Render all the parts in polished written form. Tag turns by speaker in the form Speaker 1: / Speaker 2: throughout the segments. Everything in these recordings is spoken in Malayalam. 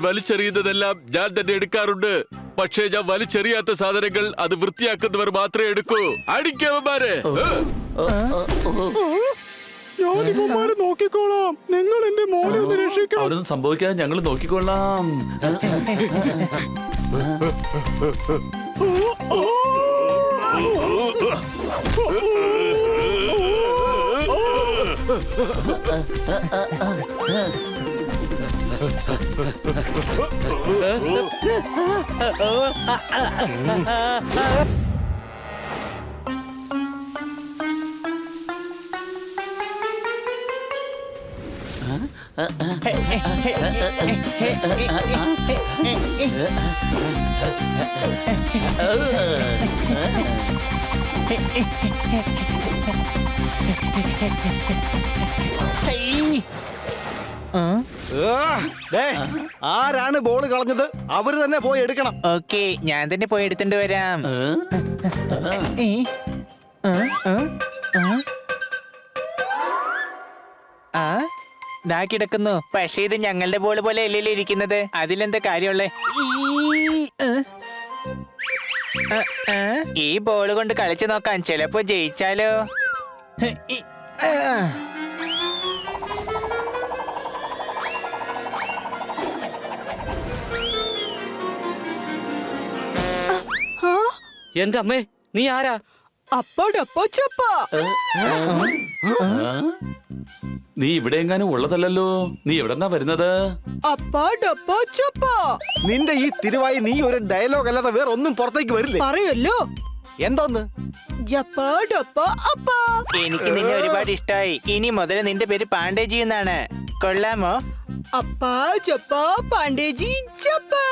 Speaker 1: വലിച്ചെറിയുന്നതെല്ലാം ഞാൻ തന്നെ എടുക്കാറുണ്ട്. പക്ഷേ ഞാൻ വലിച്ചെറിയാത്ത സാധനങ്ങൾ അത് വൃത്തിയാക്കുന്നവർ മാത്രമേ എടുക്കൂ. അടിക്കവന്മാരെ.
Speaker 2: ഞാനിവന്മാരെ നോക്കിക്കോളാം. നിങ്ങൾ എന്റെ മോനെ ഒന്ന് രക്ഷിക്കണം.
Speaker 3: അവരൊന്നും സംഭവിക്കാതെ ഞങ്ങൾ നോക്കിക്കൊള്ളാം.
Speaker 4: ആരാണ് ബോൾ കളഞ്ഞത്? അവര് തന്നെ പോയി എടുക്കണം.
Speaker 2: ഓക്കെ, ഞാൻ തന്നെ പോയി എടുത്തിട്ട് വരാം. ദാ കിടക്കുന്നു. പക്ഷേ ഇത് ഞങ്ങളുടെ ബോൾ പോലെ അല്ലല്ലോ ഇരിക്കുന്നത്. അതിലെന്താ കാര്യമുള്ളേ? ഈ ബോൾ കൊണ്ട് കളിച്ചു നോക്കാം, ചിലപ്പോ ജയിച്ചാലോ.
Speaker 5: എന്റെ അമ്മേ, നീ ആരാ?
Speaker 3: നീ ഇവിടെ എങ്ങാനും ഉള്ളതല്ലോ. നീ എവിടെന്നാ വരുന്നത്?
Speaker 4: നിന്റെ ഈ തിരുവായി നീ ഒരു ഡയലോഗ് അല്ലാതെ വേറെ ഒന്നും പുറത്തേക്ക് വരില്ലേ?
Speaker 6: പറയല്ലോ.
Speaker 4: എന്തോന്ന്?
Speaker 2: എനിക്ക് നിന്നെ ഒരുപാട് ഇഷ്ടമായി. ഇനി മുതൽ നിന്റെ പേര് പാണ്ഡേജി എന്നാണ്. കൊള്ളാമോ?
Speaker 6: അപ്പാ ജപ്പാ പാണ്ഡേജി ജപ്പാ.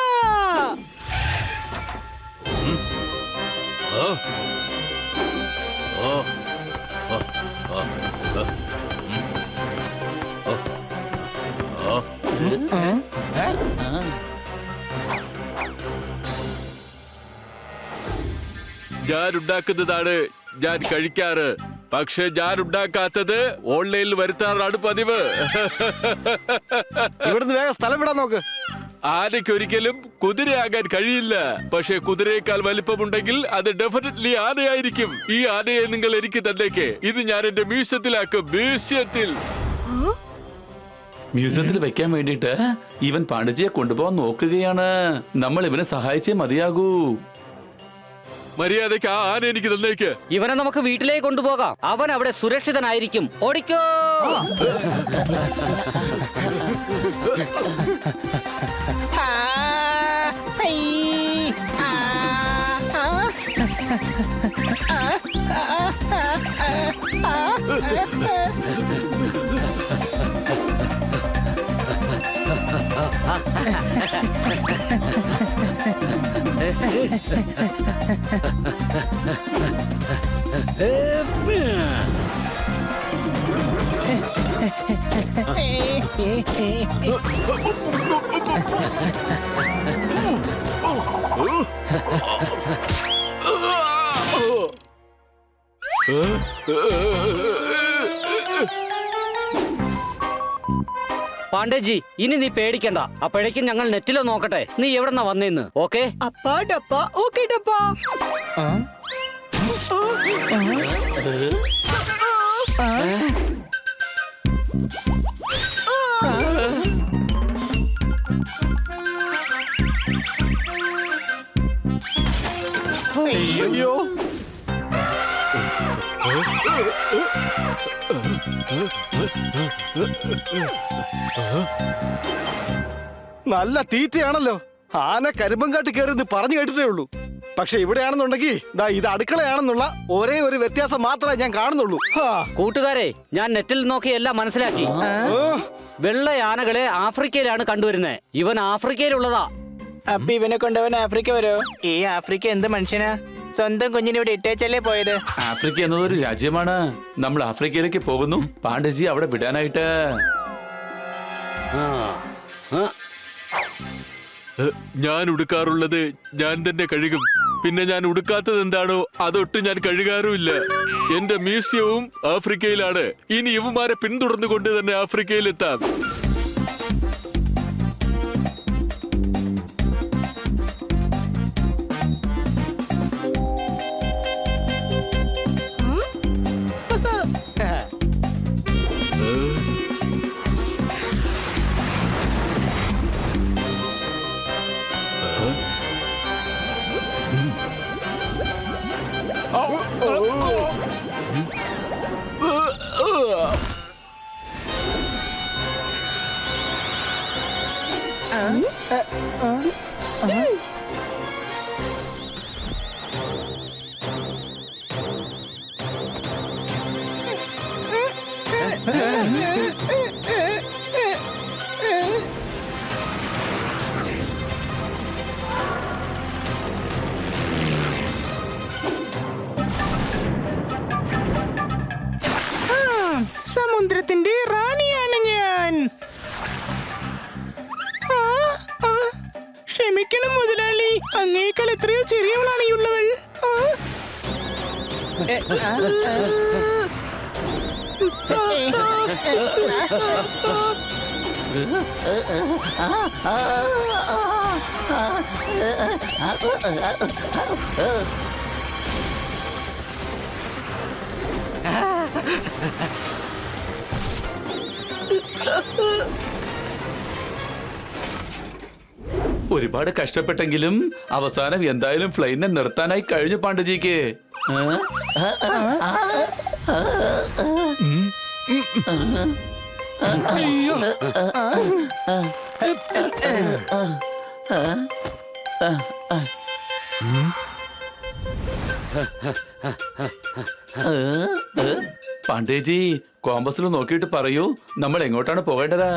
Speaker 1: ഞാൻ ഉണ്ടാക്കുന്നതാണ് ഞാൻ കഴിക്കാറ്. പക്ഷെ ഞാൻ ഉണ്ടാക്കാത്തത് ഓൺലൈനിൽ വരുത്താറാണ് പതിവ്.
Speaker 4: ഇവിടുന്ന് വേഗം സ്ഥലം വിടാൻ നോക്ക്.
Speaker 1: ആനയ്ക്ക് ഒരിക്കലും കുതിരയാകാൻ കഴിയില്ല. പക്ഷെ കുതിരയേക്കാൾ വലിപ്പമുണ്ടെങ്കിൽ അത് ഡെഫിനറ്റ്ലി ആനയായിരിക്കും. ഈ ആനയെ നിങ്ങൾ എനിക്ക് തന്നേക്ക്. ഇത് ഞാൻ എന്റെ മ്യൂസിയത്തിലാക്കും.
Speaker 3: മ്യൂസിയത്തിൽ വെക്കാൻ വേണ്ടിട്ട് ഇവൻ പാണ്ഡജിയെ കൊണ്ടുപോകാൻ നോക്കുകയാണ്. നമ്മൾ ഇവനെ സഹായിച്ചേ മതിയാകൂ.
Speaker 1: മര്യാദയ്ക്ക് ആ ആന എനിക്ക് തന്നേക്ക്.
Speaker 5: ഇവനെ നമുക്ക് വീട്ടിലേക്ക് കൊണ്ടുപോകാം. അവൻ അവിടെ സുരക്ഷിതനായിരിക്കും. ഓടിക്കോ. പാണ്ഡേജി, ഇനി നീ പേടിക്കണ്ട. അപ്പോഴേക്കും ഞങ്ങൾ നെറ്റിലോ നോക്കട്ടെ നീ എവിടെന്നാ വന്നേന്ന്. ഓക്കെ?
Speaker 6: അപ്പാ ഡപ്പാ. ഓക്കെ ഡപ്പാ.
Speaker 4: അയ്യോ, നല്ല തീറ്റയാണല്ലോ. ആന കരിമ്പങ്കാട്ട് കയറി പറഞ്ഞു കേട്ടിട്ടേ ഉള്ളൂ. പക്ഷെ ഇവിടെയാണെന്നുണ്ടെങ്കിൽ ഇത് അടുക്കളയാണെന്നുള്ള ഒരേ ഒരു വ്യത്യാസം മാത്രമേ ഞാൻ കാണുന്നുള്ളൂ.
Speaker 5: കൂട്ടുകാരെ, ഞാൻ നെറ്റിൽ നോക്കി എല്ലാം മനസ്സിലാക്കി. വെള്ള ആനകളെ ആഫ്രിക്കയിലാണ് കണ്ടുവരുന്നത്. ഇവൻ ആഫ്രിക്കയിലുള്ളതാ.
Speaker 2: അപ്പൊ ഇവനെ കൊണ്ടവൻ ആഫ്രിക്ക വരോ? ഈ ആഫ്രിക്ക എന്ത് മനുഷ്യനാ? സ്വന്തം കുഞ്ഞിനെ ഇവിടെ ഇട്ടേച്ചല്ലേ പോയത്.
Speaker 3: ആഫ്രിക്ക എന്നതൊരു രാജ്യമാണ്. നമ്മൾ ആഫ്രിക്കയിലേക്ക് പോകുന്നു പാണ്ഡജി അവിടെ വിടാനായിട്ട്.
Speaker 1: ഞാൻ ഉടുക്കാറുള്ളത് ഞാൻ തന്നെ കഴുകും. പിന്നെ ഞാൻ ഉടുക്കാത്തത് എന്താണോ അതൊട്ട് ഞാൻ കഴുകാറുമില്ല. എന്റെ മ്യൂസിയവും ആഫ്രിക്കയിലാണ്. ഇനി ഇവന്മാരെ പിന്തുടർന്നുകൊണ്ട് തന്നെ ആഫ്രിക്കയിലെത്താം.
Speaker 2: സമുദ്രത്തിന്റെ റാണിയാണ് ഞാൻ. ആ, ആ, ക്ഷമിക്കണം മുതലാളി, അങ്ങേക്കാൾ എത്രയോ ചെറിയവളാണ് ഈ ഉള്ളവൾ. ആ.
Speaker 3: ഒരുപാട് കഷ്ടപ്പെട്ടെങ്കിലും അവസാനം എന്തായാലും ഫ്ലൈറ്റിനെ നിർത്താനായി കഴിഞ്ഞു പാണ്ഡജിക്ക്.
Speaker 4: അയ്യോ.
Speaker 3: പാണ്ഡേജി, കോമ്പസിൽ നോക്കിയിട്ട് പറയൂ, നമ്മൾ എങ്ങോട്ടാണ് പോകേണ്ടത്?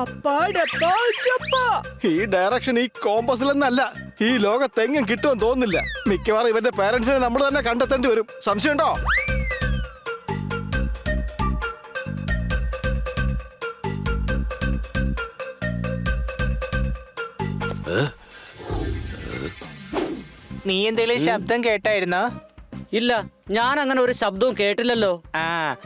Speaker 6: അപ്പാ ഡപ്പാ ചപ്പാ.
Speaker 4: ഈ ഡയറക്ഷൻ ഈ കോമ്പസിലൊന്നല്ല, ഈ ലോകത്തെങ്ങും കിട്ടുമെന്ന് തോന്നുന്നില്ല. മിക്കവാറും ഇവന്റെ പേരൻസിനെ നമ്മൾ തന്നെ കണ്ടെത്തേണ്ടി വരും. സംശയമുണ്ടോ?
Speaker 2: നീ എന്തെങ്കിലും ശബ്ദം കേട്ടായിരുന്നോ?
Speaker 5: ഇല്ല, ഞാൻ അങ്ങനെ ഒരു ശബ്ദവും കേട്ടില്ലല്ലോ.
Speaker 2: ആ,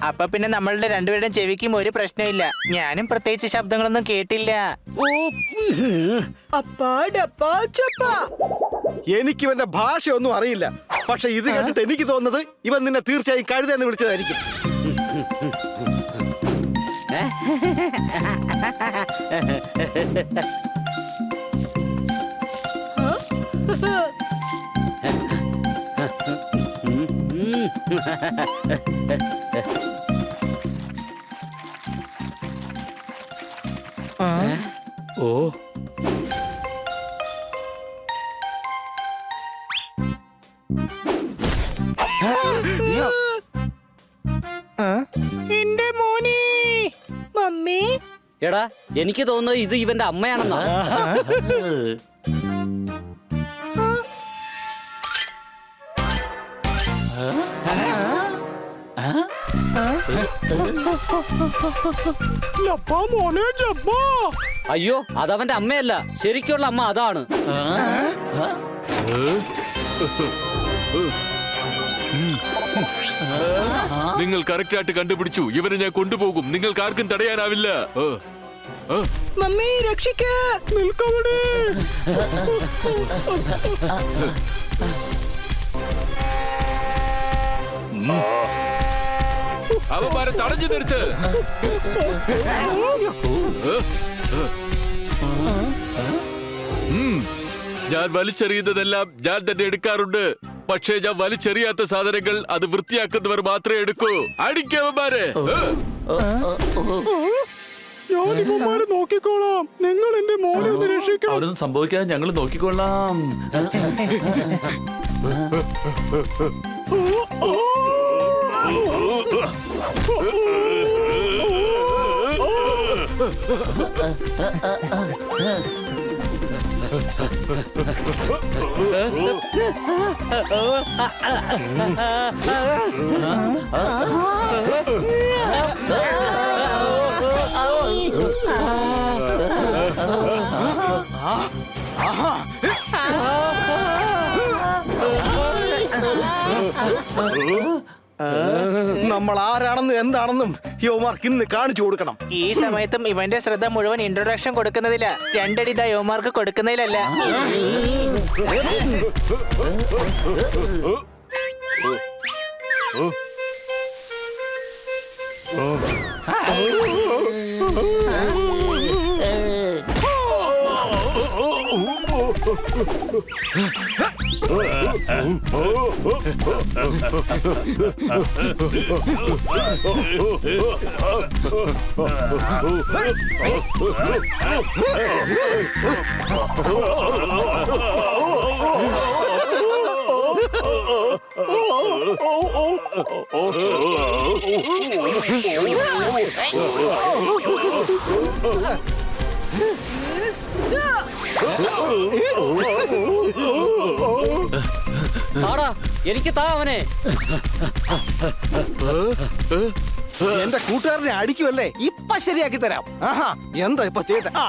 Speaker 2: അപ്പൊ പിന്നെ നമ്മളുടെ രണ്ടുപേരുടെയും ചെവിക്കും ഒരു പ്രശ്നമില്ല. ഞാനും പ്രത്യേകിച്ച് ശബ്ദങ്ങളൊന്നും കേട്ടില്ല.
Speaker 5: ഓ,
Speaker 6: അപ്പാ ഡപ്പാ ചപ്പാ.
Speaker 4: എനിക്ക് ഇവന്റെ ഭാഷയൊന്നും അറിയില്ല. പക്ഷെ ഇത് കേട്ടിട്ട് എനിക്ക് തോന്നുന്നത് ഇവൻ നിന്നെ തീർച്ചയായും കഴുതെന്ന് വിളിച്ചതായിരിക്കും.
Speaker 3: ഓ,
Speaker 2: എന്റെ മോനെ.
Speaker 6: മമ്മി,
Speaker 5: എടാ, എനിക്ക് തോന്നുന്നത് ഇത് ഇവന്റെ അമ്മയാണെന്നാ. അയ്യോ, അതവന്റെ അമ്മയല്ല, ശരിക്കുള്ള അമ്മ അതാണ്.
Speaker 1: നിങ്ങൾ കറക്റ്റ് ആയിട്ട് കണ്ടുപിടിച്ചു. ഇവനെ ഞാൻ കൊണ്ടുപോകും. നിങ്ങൾക്ക് ആർക്കും തടയാനാവില്ല.
Speaker 6: മമ്മി രക്ഷിക്ക.
Speaker 2: നിൽക്കവിടെ.
Speaker 1: അവന്മാരെ തടഞ്ഞു നിർത്ത്. ഞാൻ വലിച്ചെറിയുന്നതെല്ലാം ഞാൻ തന്നെ എടുക്കാറുണ്ട്. പക്ഷേ ഞാൻ വലിച്ചെറിയാത്ത സാധനങ്ങൾ അത് വൃത്തിയാക്കുന്നവർ മാത്രമേ എടുക്കൂ. അടിക്കവന്മാരെ.
Speaker 2: ഞാനിവന്മാരെ നോക്കിക്കോളാം. നിങ്ങൾ എന്റെ മോനെ ഒന്ന് രക്ഷിക്കണം.
Speaker 3: അവരൊന്നും സംഭവിക്കാതെ ഞങ്ങൾ നോക്കിക്കൊള്ളാം.
Speaker 4: നമ്മൾ ആരാണെന്നും എന്താണെന്നും യുവമാർക്ക് ഇന്ന് കാണിച്ചു കൊടുക്കണം.
Speaker 2: ഈ സമയത്തും ഇവന്റെ ശ്രദ്ധ മുഴുവൻ ഇൻട്രൊഡക്ഷൻ കൊടുക്കുന്നതില, രണ്ടടി യോമാർക്ക് കൊടുക്കുന്നതിലല്ല.
Speaker 5: താടാ എനിക്ക് താ അവനെ.
Speaker 4: എന്റെ കൂട്ടുകാരനെ അടിക്കുമല്ലേ, ഇപ്പൊ ശരിയാക്കി തരാം. ആഹാ, എന്താ ഇപ്പൊ ചെയ്യട്ടെ? ആ.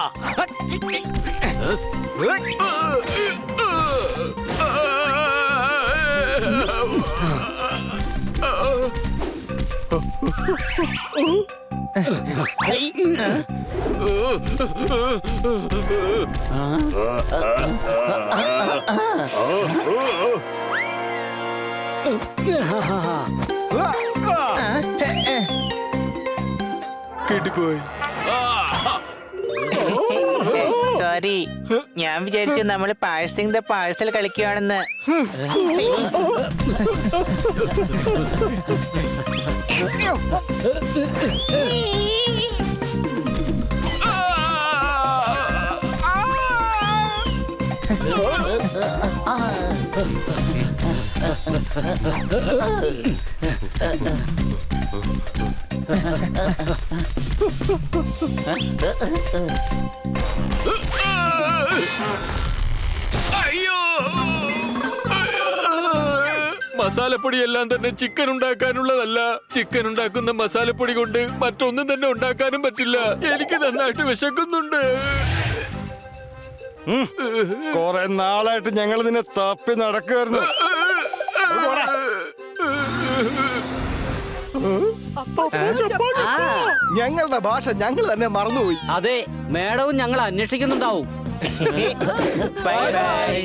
Speaker 4: കിട്ടിപ്പോയി.
Speaker 2: സോറി, ഞാൻ വിചാരിച്ചു നമ്മൾ പാഴ്സിംഗ് ദ പാഴ്സൽ കളിക്കുകയാണെന്ന്.
Speaker 1: അയ്യോ! മസാലപ്പൊടി എല്ലാം തന്നെ ചിക്കൻ ഉണ്ടാക്കാനുള്ളതല്ല. ചിക്കൻ ഉണ്ടാക്കുന്ന മസാലപ്പൊടി കൊണ്ട് മറ്റൊന്നും തന്നെ ഉണ്ടാക്കാനും പറ്റില്ല. എനിക്ക് നന്നായിട്ട് വിശക്കുന്നുണ്ട്.
Speaker 7: കൊറേ നാളായിട്ട് ഞങ്ങൾ നിന്നെ തപ്പി നടക്കുമായിരുന്നു.
Speaker 4: ഞങ്ങളുടെ ഭാഷ ഞങ്ങൾ തന്നെ മറന്നുപോയി.
Speaker 5: അതെ, മേഡവും ഞങ്ങൾ അന്വേഷിക്കുന്നുണ്ടാവും.
Speaker 2: Bye bye.